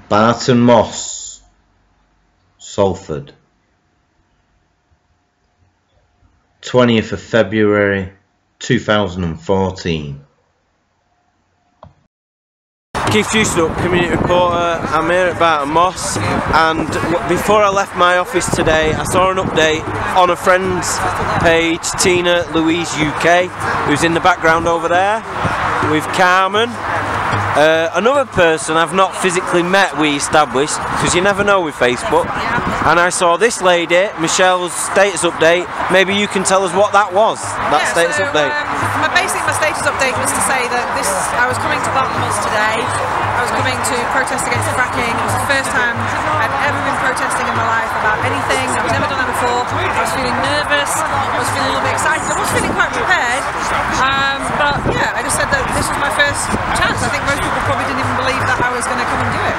Barton Moss, Salford, 20th of February 2014. Keith Dewsnup, community reporter. I'm here at Barton Moss, and before I left my office today I saw an update on a friend's page, Tina Louise UK, who's in the background over there with Carmen. Another person I've not physically met, we established, because you never know with Facebook, and I saw this lady, Michelle's status update. Maybe you can tell us what that was, that status update. My status update was to say that I was coming to Barton Moss today. I was coming to protest against fracking. It was the first time I'd ever been protesting in my life about anything. I've never done that before. I was feeling nervous, I was feeling a little bit excited, I was feeling quite prepared, but yeah, I just said that this was my first chance. I think most people probably didn't even believe that I was going to come and do it.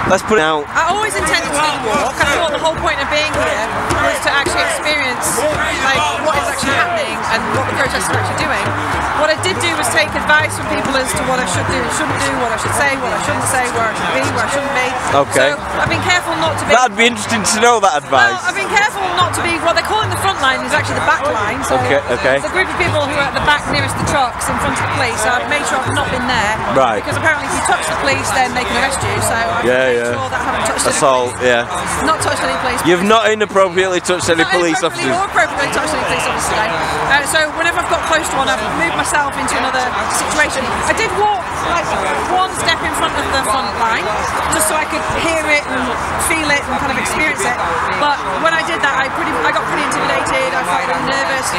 Let's put it out. I always intended to do the walk. I thought the whole point of being here was to actually experience like what is actually happening and what the protests are actually doing. What I did do was take advice from people as to what I should do and shouldn't do, what I should say, what I shouldn't say, where I should be, where I shouldn't be. Okay. So I've been careful not to be... That'd be interesting to know, that advice. Well, I've been careful not to be... What they're calling the front line is actually the back line. So okay. the group of people who are at the back nearest the trucks in front of the police, so I've made sure I've not been there. Right. Because apparently if you touch the police then they can arrest you, so I've made sure that I haven't touched any police. Not touched any police. You've not inappropriately touched any police officers. Or appropriately touched any police officers today. So whenever I've got close to one, I've moved myself into another situation. I did walk like one step in front of the front line, just so I could hear it and feel it and kind of experience it. But when I did that, I got pretty intimidated. I felt really nervous,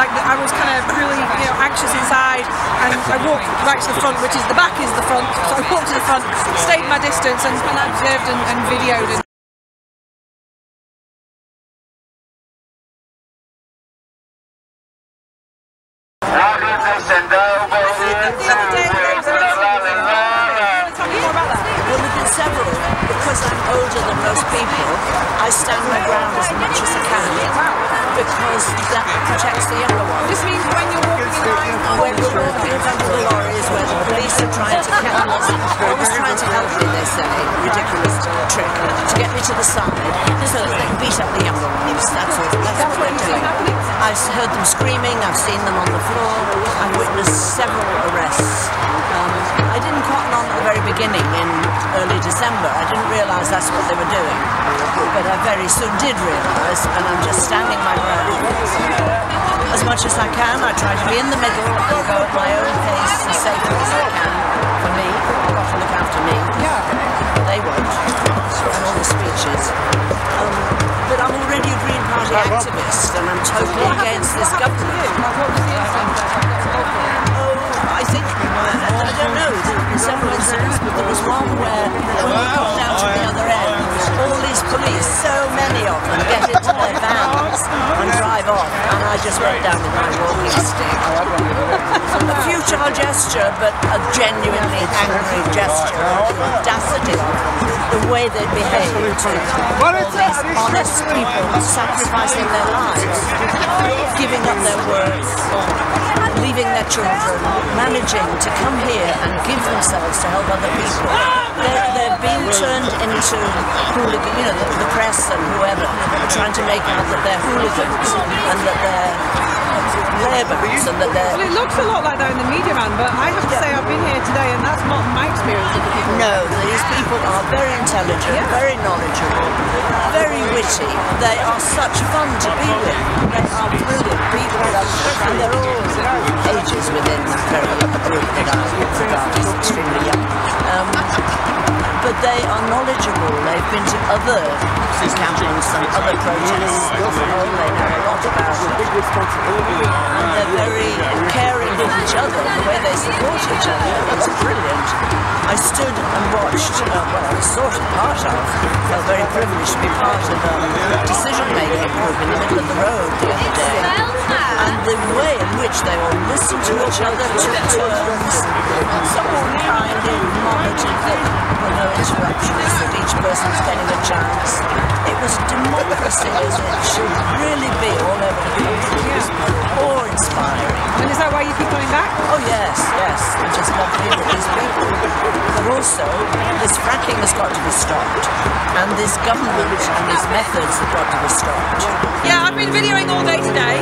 like I was kind of really anxious inside. And I walked right to the front, which is the back is the front. So I walked to the front, stayed my distance, and observed and videoed. Well, there've been several. Because I'm older than most people, I stand my ground as much as I can, because that protects the younger ones. This means when you're walking in line, when we're walking in front of the lorries, where the police are trying to kill us, always trying to help me, they say, ridiculous trick, to get me to the side, so that they can beat up the younger ones. That's what they're doing. I've heard them screaming, I've seen them on the floor, I've witnessed several arrests. I didn't cotton on at the very beginning in early December. I didn't realise that's what they were doing, but I very soon did realise, and I'm just standing my ground. As much as I can, I try to be in the middle and go at my own pace as safely as I can. For me, I've got to look after me. They won't, and all the speeches. But I'm already a Green Party activist, and I'm totally against this government. I think, I don't know, several incidents, but there was one where when we got down to the other end, all these police, so many of them, get into their vans and drive off, and I just went down with my walking stick. A futile gesture, but a genuinely angry gesture, the audacity of the way they behaved. All these honest people sacrificing their lives, giving up their work, leaving their children, managing to come here and give themselves to help other people. They're being turned into hooligan, the press and whoever, trying to make out that they're hooligans and that they're labourers and that they're... Well, it looks a lot like that in the media, man, but I have to say I've been here today and that's not my experience of the people. No, these people are very intelligent, very knowledgeable, very witty. They are such fun to be with. They are brilliant people, and they're all ages within that very group that I regard as extremely young. But they are knowledgeable. They've been to other campaigns and other protests. They know a lot about it. And they're very caring of each other. The way they support each other is brilliant. I stood and watched, well, I was sort of part of, felt very privileged to be part of a decision-making group in the middle of the road the other day. And the way in which they all listened to each other, took turns, someone kind of monitored that there were no interruptions, that each person was getting a chance. It was democracy as it should really be all over the country. It was awe-inspiring. And is that why you keep coming back? Oh yes, yes. I just love being with these people. but also this fracking has got to be stopped, and this government and these methods have got to be stopped. Yeah, I've been videoing all day today.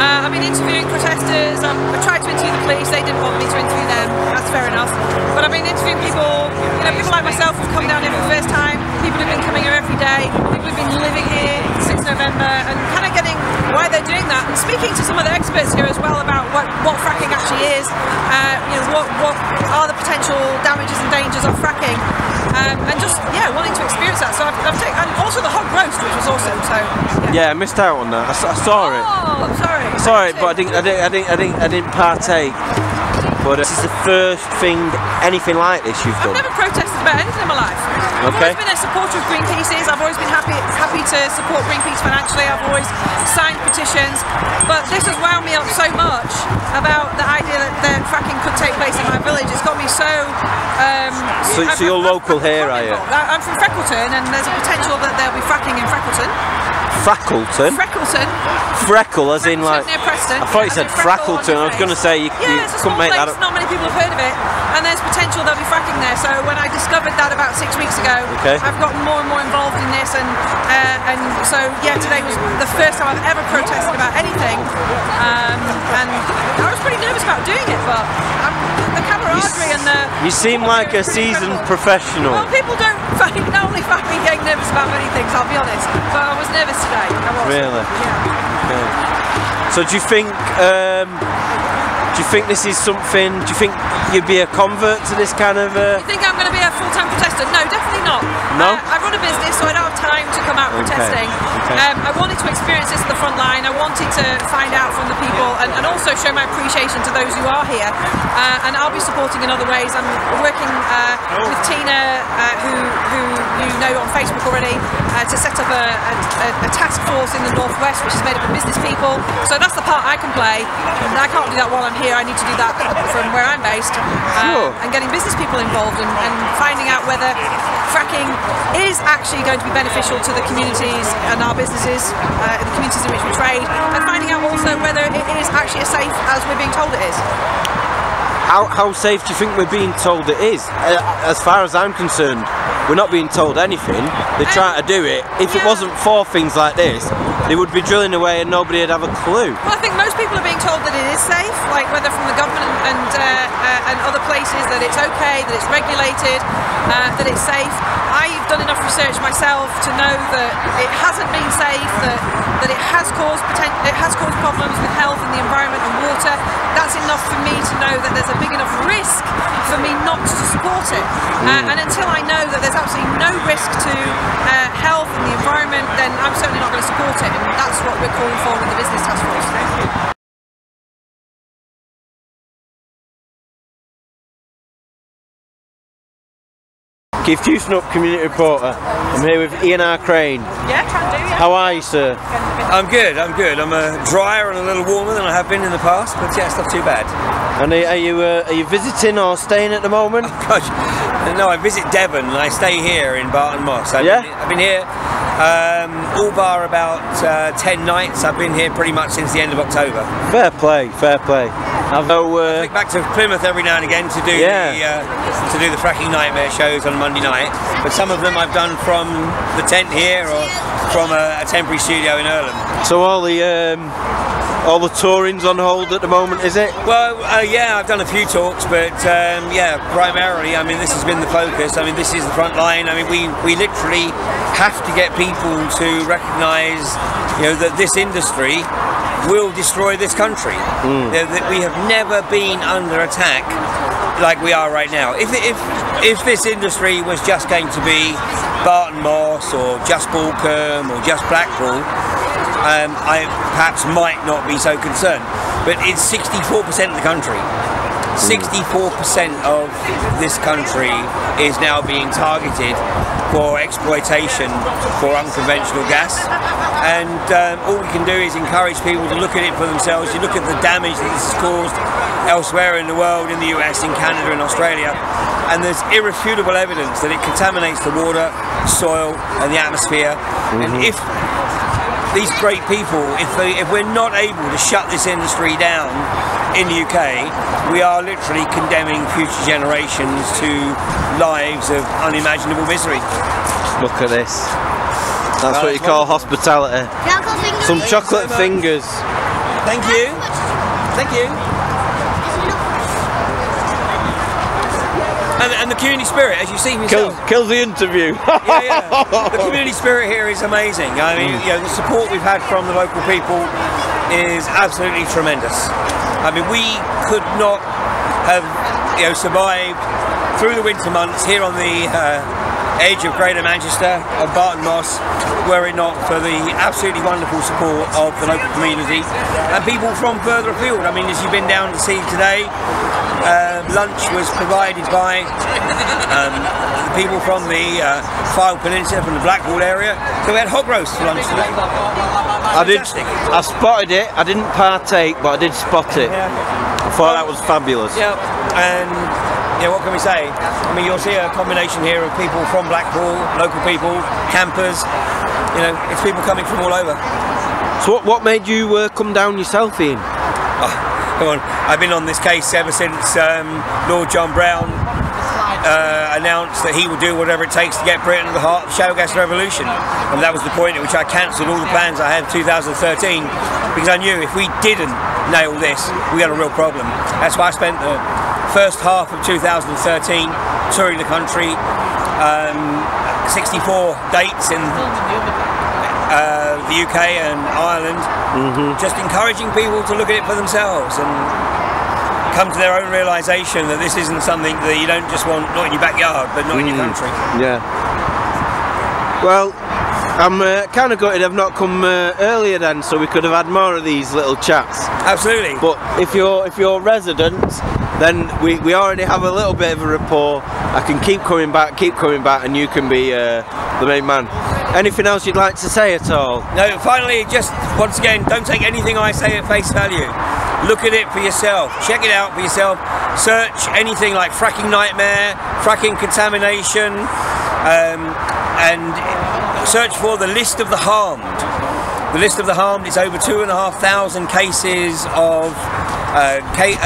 I've been interviewing protesters. I tried to interview the police. They didn't want me to interview them. That's fair enough. But I've been interviewing people, you know, people like myself who've come down here for the first time, people who've been coming here every day, people who've been living here since November, and kind of getting why they're doing that, and speaking to some of the experts here as well about what fracking actually is, you know, what are the potential damages and dangers of fracking, and just wanting to experience that. So I've taken, and also the hog roast, which was awesome. So yeah, I missed out on that. I saw it. Oh, I'm sorry. Sorry, but I didn't partake. But this is the first thing, anything like this you've done. I've never protested about anything in my life. I've always been a supporter of Greenpeace's. I've always been happy to support Greenpeace financially. I've always signed petitions. But this has wound me up so much about the idea that fracking could take place in my village. It's got me so... so you're local here, are you? I'm from Freckleton, and there's a potential that there'll be fracking in Freckleton. Freckleton? Freckleton. Freckle, as in like... Near Preston. I thought you said Freckleton. I was going to say you couldn't make that up. Not many people have heard of it, and there's potential there'll be fracking there. So when I discovered that about 6 weeks ago, I've gotten more and more involved in this, and so yeah, today was the first time I've ever protested about anything, and I was pretty nervous about doing it, but the camaraderie and the... You seem like a seasoned professional. Well, people don't normally find me getting nervous about many things, I'll be honest, but I was nervous today. I was. Really? Yeah. Okay. So do you think this is something? Do you think you'd be a convert to this kind of? You think I'm going to be a full-time protester? No, definitely not. No. I run a business, so I don't have time to come out protesting. Okay. I wanted to experience this at the front line. I wanted to find out from the people, and also show my appreciation to those who are here. And I'll be supporting in other ways. I'm working with Tina, who you know on Facebook already, to set up a task force in the Northwest, which is made up of business people. So that's the part I can play. And I can't do that while I'm here. I need to do that from where I'm based, and getting business people involved, and finding out whether fracking is actually going to be beneficial to the communities and our businesses, the communities in which we trade, and finding out also whether it is actually as safe as we're being told it is. How safe do you think we're being told it is? As far as I'm concerned, we're not being told anything. They're trying to do it. If it wasn't for things like this, they would be drilling away and nobody would have a clue. Well, I think most people are being told that it is safe, like whether from the government and other places, that it's okay, that it's regulated, that it's safe. I've done enough research myself to know that it hasn't been safe, that it has caused problems with health and the environment and water. That's enough for me to know that there's a big enough risk for me not to support it. And until I know that there's absolutely no risk to health and the environment, then I'm certainly not going to support it. And that's what we're calling for with the business task force. Keith Dewsnup, community reporter. I'm here with Ian R. Crane. Yeah, can do, yeah. How are you, sir? I'm good. I'm a drier and a little warmer than I have been in the past, but yeah, it's not too bad. And are you visiting or staying at the moment? Oh, gosh, no, I visit Devon and I stay here in Barton Moss. I've been here all bar about 10 nights. I've been here pretty much since the end of October. Fair play, fair play. I flick back to Plymouth every now and again to do the fracking nightmare shows on Monday night. But some of them I've done from the tent here or from a temporary studio in Earlham. So all the touring's on hold at the moment, is it? Well, yeah, I've done a few talks, but yeah, primarily, I mean, this has been the focus. I mean, this is the front line. I mean, we literally have to get people to recognise, you know, that this industry will destroy this country. That we have never been under attack like we are right now. If this industry was just going to be Barton Moss or just Balcombe or just Blackpool, I perhaps might not be so concerned. But it's 64% of the country. 64% of this country is now being targeted for exploitation for unconventional gas, and all we can do is encourage people to look at it for themselves. You look at the damage that this has caused elsewhere in the world, in the US, in Canada and Australia, and there's irrefutable evidence that it contaminates the water, soil and the atmosphere. And if these great people, if we're not able to shut this industry down in the UK, we are literally condemning future generations to lives of unimaginable misery. Look at this. That's what you call hospitality. Some chocolate fingers. Thank you. Thank you. And the community spirit, as you see yourself. Kills the interview. Yeah. The community spirit here is amazing. I mean, you know, the support we've had from the local people is absolutely tremendous. I mean, we could not have, you know, survived through the winter months here on the edge of Greater Manchester, of Barton Moss, were it not for the absolutely wonderful support of the local community and people from further afield. I mean, as you've been down to see today, lunch was provided by people from the Fylde Peninsula, from the Blackwall area. So we had hog roast for lunch today. I spotted it. I didn't partake, but I did spot it. Yeah. I thought that was fabulous. Yeah, and yeah, what can we say? I mean, you'll see a combination here of people from Blackwall, local people, campers. You know, it's people coming from all over. So what made you come down yourself, Ian? Oh, come on, I've been on this case ever since Lord John Brown announced that he would do whatever it takes to get Britain to the heart of the shale gas revolution, and that was the point at which I cancelled all the plans I had in 2013, because I knew if we didn't nail this, we had a real problem. That's why I spent the first half of 2013 touring the country, 64 dates in the UK and Ireland, just encouraging people to look at it for themselves and come to their own realisation that this isn't something that you don't just want, not in your backyard, but not in your country. Yeah. Well, I'm kind of gutted I've not come earlier then, so we could have had more of these little chats. Absolutely. But if you're residents, then we already have a little bit of a rapport. I can keep coming back, and you can be the main man. Anything else you'd like to say at all? No, finally, just once again, don't take anything I say at face value. Look at it for yourself, check it out for yourself, search anything like fracking nightmare, fracking contamination, and search for the list of the harmed. The list of the harmed is over 2,500 cases of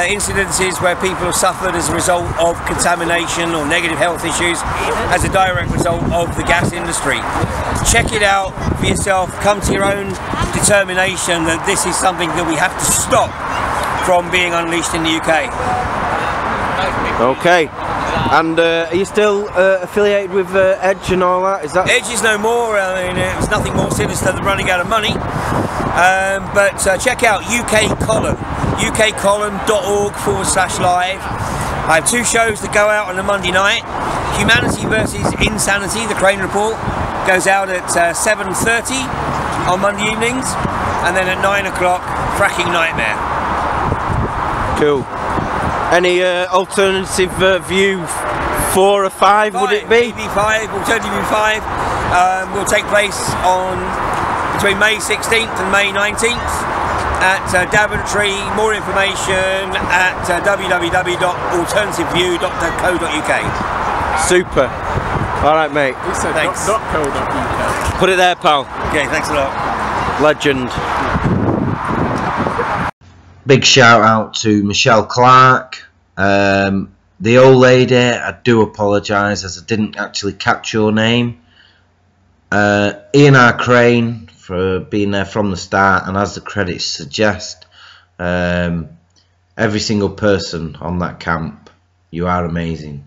incidences where people have suffered as a result of contamination or negative health issues as a direct result of the gas industry. Check it out for yourself, come to your own determination that this is something that we have to stop from being unleashed in the UK. Okay. And are you still affiliated with Edge and all that? Is that Edge is no more. I mean, it's nothing more sinister than running out of money. But check out ukcolumn, ukcolumn.org/live. I have two shows that go out on a Monday night. Humanity versus Insanity, the Crane Report, goes out at 7:30 on Monday evenings, and then at 9 o'clock, Fracking Nightmare. Cool. Any alternative view 4 or 5 would it be? Maybe 5, alternative 5 will take place on between May 16th and May 19th at Daventry. More information at www.alternativeview.co.uk. Super. Alright mate. Thanks. .co.uk. Put it there, pal. Okay, thanks a lot. Legend. Big shout out to Michelle Clarke, the old lady. I do apologise as I didn't actually catch your name. Ian R. Crane for being there from the start, and as the credits suggest, every single person on that camp, you are amazing.